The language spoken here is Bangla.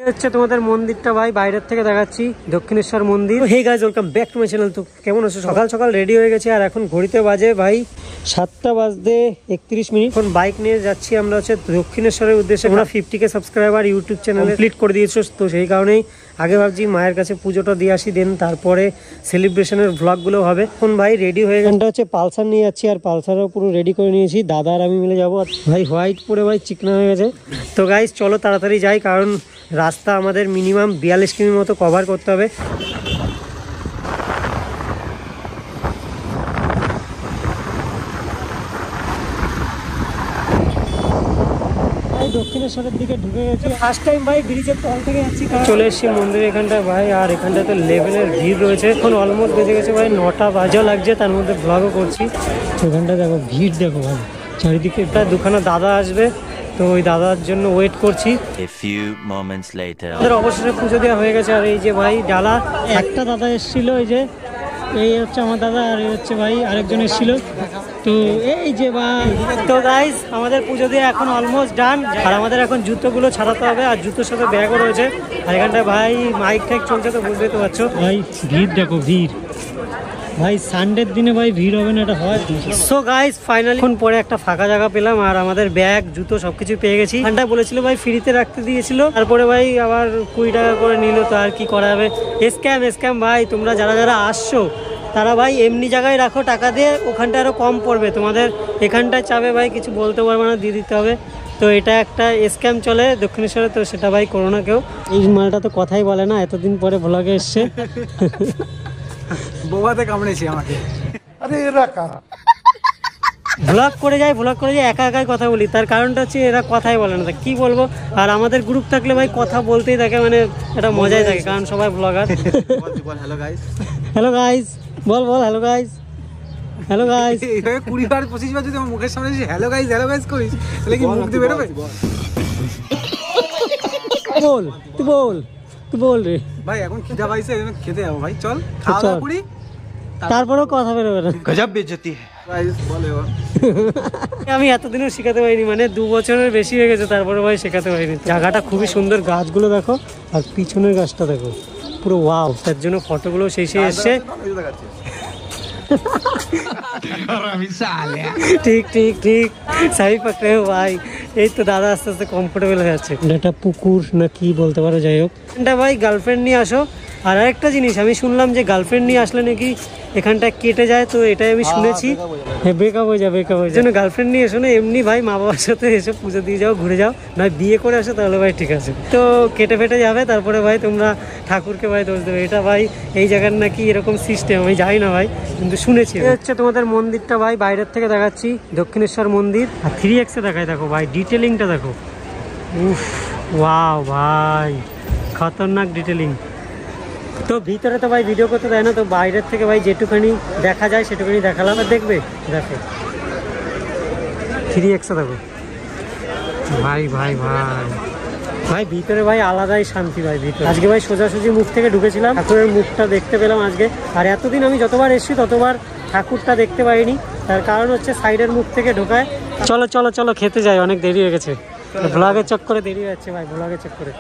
হচ্ছে তোমাদের মন্দিরটা ভাই বাইরের থেকে দেখাচ্ছি, দক্ষিণেশ্বর মন্দির। Hey guys, welcome back to my channel. তো কেমন আছো? সকাল সকাল রেডি হয়ে গেছে আর এখন ঘড়িতে বাজে ভাই 7টা বাজতে 31 মিনিট। এখন বাইক নিয়ে যাচ্ছি আমরা হচ্ছে দক্ষিণেশ্বরের উদ্দেশ্যে। আমরা 50K সাবস্ক্রাইবার ইউটিউব চ্যানেলে কমপ্লিট করে দিয়েছো, তো সেই কারণেই আগে ভাবছি মায়ের কাছে পুজোটা দিয়ে আসি, দেন তারপরে সেলিব্রেশনের ভ্লগগুলো হবে। এখন ভাই রেডি হয়ে গেছে, হচ্ছে পালসার নিয়ে যাচ্ছি আর পালসারও পুরো রেডি করে নিয়েছি। দাদা আর আমি মিলে যাবো। ভাই হোয়াইট পরে ভাই চিকনা হয়ে গেছে। তো গাইস চলো তাড়াতাড়ি যাই, কারণ রাস্তা আমাদের মিনিমাম 42 কিমি মতো কভার করতে হবে। দক্ষিণেশ্বরের দিকে ঢুকে গেছি। ফার্স্ট টাইম ভাই ব্রিজের তল থেকে যাচ্ছি। চলে এসেছি মন্দির এখানটা ভাই, আর এখানটা তো লেভেলের ভিড় রয়েছে। এখন অলমোস্ট বেজে গেছে ভাই 9টা বাজা লাগছে, তার মধ্যে ব্লগও করছি। ওখানটা দেখো ভিড়, দেখো ভাই চারিদিকে। প্রায় দুখানা দাদা আসবে, তো ওই দাদার জন্য ওয়েট করছি। অবশেষে পুজো দেওয়া হয়ে গেছে। আর এই যে ভাই ডালা, একটা দাদা এসেছিল, এই হচ্ছে আমার দাদা, আর এই হচ্ছে ভাই আরেকজন এসেছিল। তো এই যে ভাই, তো গাইস আমাদের পুজো দিয়ে এখন অলমোস্ট ডান। আর আমাদের এখন জুতোগুলো ছাড়াতে হবে, আর জুতোর সাথে ব্যাগও রয়েছে। আর এখানটায় ভাই মাইক ঠাইক চলছে, তো বুঝতেই তো পারছো ভাই। ভিড় দেখো, ভিড় ভাই। সানডের দিনে ভাই ভিড় হবে না, এটা হয়। সো গাইস ফাইনালি এখন পরে একটা ফাঁকা জায়গা পেলাম, আর আমাদের ব্যাগ জুতো সবকিছু পেয়ে গেছি। এখানটায় বলেছিল ভাই ফ্রিতে রাখতে দিয়েছিল, তারপরে ভাই আবার 20 টাকা করে নিল। তো আর কি করা যাবে, স্ক্যাম ভাই। তোমরা যারা যারা আসছো তারা ভাই এমনি জায়গায় রাখো টাকা দিয়ে, ওখানটা আরো কম পড়বে তোমাদের। এখানটায় চাবে ভাই কিছু বলতে পারবে না, দিয়ে দিতে হবে। তো এটা একটা স্ক্যাম চলে দক্ষিণেশ্বরে, তো সেটা ভাই করো না কেউ। এই মালটা তো কথাই বলে না, এতদিন পরে ভ্লগে এসছে। বোবাতে কামড়েছি আমাকে। আরে এরা কারা? ভ্লগ করে যায় একা একাই কথা বলি। তার কারণটা হচ্ছে এরা কথাই বলে না, কি বলবো। আর আমাদের গ্রুপ থাকলে ভাই কথা বলতেই থাকে, মানে এটা মজাই থাকে, কারণ সবাই ব্লগার। হ্যালো গাইস বল হ্যালো গাইস, হ্যালো গাইস। এইভাবে 20 বার 25 বার যদি আমার মুখের সামনে এসে হ্যালো গাইস করিস, তাহলে কি মুখ দিয়ে বেরোবে? তুই বল রে ভাই। এখন খিদা পাইছে, খেতে যাবো ভাই, চল খাওয়া দাওয়া করি, তারপরেও কথা বেরোবে না। গজব বেইজ্জতি বলে। আমি এতদিনও শেখাতে পারিনি, মানে 2 বছরের বেশি হয়ে গেছে, তারপরে ভাই শেখাতে পারিনি। জায়গাটা খুবই সুন্দর, গাছগুলো দেখো, আর পিছনের গাছটা দেখো পুরো ওয়াও। তার জন্য ফটোগুলো শেষে এসছে। ঠিক সাহি পাকড়ে ভাই। এই তো দাদা আস্তে আস্তে কমফোর্টেবল হয়ে যাচ্ছে। এটা পুকুর না কি বলতে পারো, যাই হোক। এটা ভাই গার্লফ্রেন্ড নিয়ে আসো। আর আরেকটা জিনিস আমি শুনলাম যে গার্লফ্রেন্ড নিয়ে আসলে নাকি এখানটা কেটে যায়, তো এটাই আমি শুনেছি। হ্যাঁ, ব্রেকআপ হয়ে যাবে। জন্য গার্লফ্রেন্ড নিয়ে এসো না, এমনি ভাই মা বাবার সাথে এসে পুজো দিয়ে যাও, ঘুরে যাও। নয় বিয়ে করে আসো, তাহলে ভাই ঠিক আছে। তো কেটে ফেটে যাবে, তারপরে ভাই তোমরা ঠাকুরকে ভাই দোষ দেবে। এটা ভাই এই জায়গার নাকি এরকম সিস্টেম, আমি জানি না ভাই, কিন্তু শুনেছি। হচ্ছে তোমাদের মন্দিরটা ভাই বাইরের থেকে দেখাচ্ছি, দক্ষিণেশ্বর মন্দির। আর 3x দেখায়, দেখো ভাই ডিটেলিংটা দেখো। উফ ওয়াও ভাই, খতরনাক ডিটেলিং। তো ভিতরে তো ভাই ভিডিও করতে দেয় না, তো বাইরের থেকে ভাই যেটুখানি দেখা যায় সেটুখানি দেখালাম। আর দেখবে দেখো 3x দেখো ভাই ভাই ভিতরে ভাই আলাদাই শান্তি ভাই ভিতরে। আজকে ভাই সোজাসুজি মুখ থেকে ঢুকেছিলাম, ঠাকুরের মুখটা দেখতে পেলাম আজকে। আর এতদিন আমি যতবার এসেছি ততবার ঠাকুরটা দেখতে পাইনি, তার কারণ হচ্ছে সাইডের মুখ থেকে ঢোকায়। চলো খেতে যাই, অনেক দেরি হয়ে গেছে। ব্লগের চক্করে দেরি হয়ে যাচ্ছে ভাই, ব্লগের চক্করে।